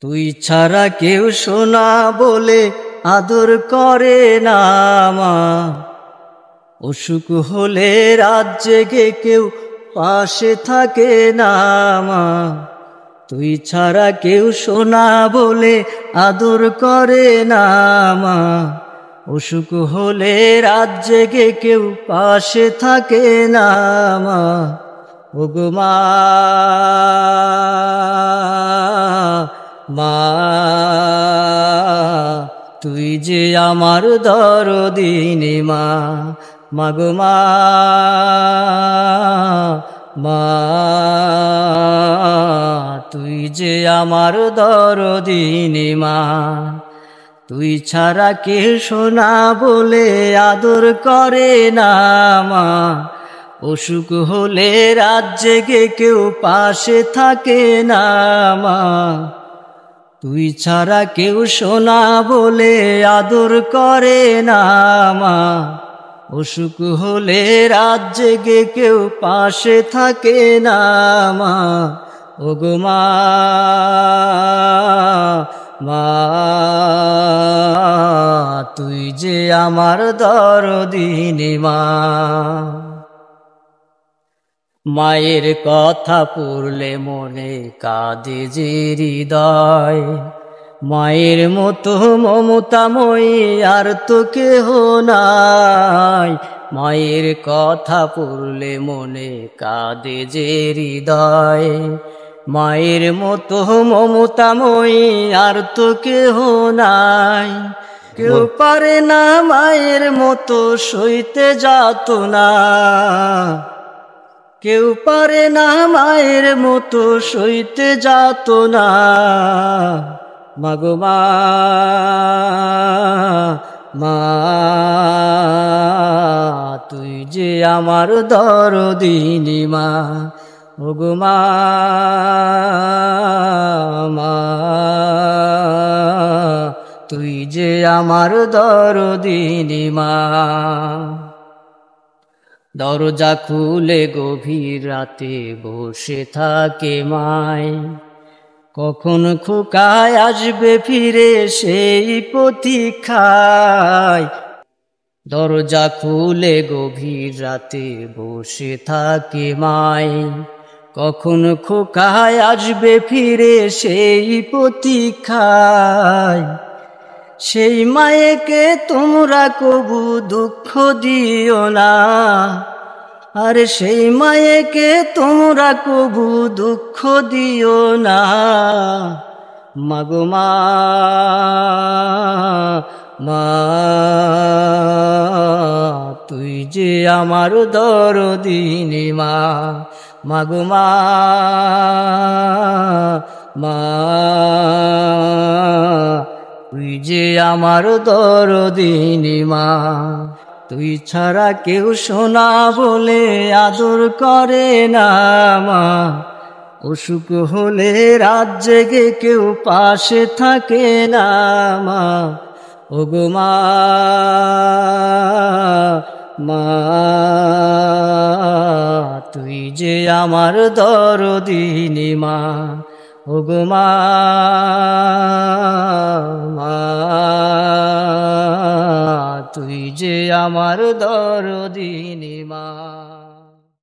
তুই ছাড়া কেউ শোনা বলে আদর করে না মা। অসুখ হলে রাত জেগে কেউ পাশে থাকে না মা। তুই ছাড়া কেউ শোনা বলে আদর করে না মা। অসুখ হলে রাত জেগে কেউ পাশে থাকে না মা। ওগো মা, মা তুই যে আমার দরদিনী মা। মাগো মা, মা তুই যে আমার দরদিনী মা। তুই ছাড়া কে শোনা বলে আদর করে না মা। অসুখ হলে রাত জেগে কেউ পাশে থাকে না মা। তুই ছাড়া কেউ শোনা বলে আদর করে না মা। অসুখ হলে রাত জেগে কেউ পাশে থাকে না মা। ওগো মা, মা তুই যে আমার দরদিনী মা। মায়ের কথা পড়লে মনে কাঁদে যে হৃদয়। মায়ের মতো মমতাময়ী আর তো কেহ নাই। মায়ের কথা পড়লে মনে কাঁদে যে হৃদয়। মায়ের মতো মমতাময়ী আর তো কেহ নাই। কেউ পারে না মায়ের মতো সইতে যাতনা। কেউ পারে না মায়ের মতো সইতে যাতনা। মাগো মা, মা তুই যে আমার দরদিনী মা। ওগো মা, মা তুই যে আমার দরদিনী মা। দরজা খুলে গভীর রাতে বসে থাকে মায়। কখন খোকায় আসবে ফিরে সেই প্রতীক্ষায়। দরজা খুলে গভীর রাতে বসে থাকে মায়। কখন খোকায় আসবে ফিরে সেই প্রতীক্ষায়। সেই মায়েকে তোমরা কবু দুঃখ দিও না। আরে সেই মায়েকে তোমরা কবু দুঃখ দিও না। মাগো মা, মা তুই যে আমার দরদিনী মা। মাগো মা, মা তুই যে আমার দরদিনী মা। তুই ছাড়া কেউ শোনা বলে আদর করে না মা। অসুখ হলে রাত জেগে কেউ পাশে থাকে না মা। ওগো মা, মা তুই যে আমার দরদিনী মা। ওগো মা, মা তুই যে আমার দরদিনী মা।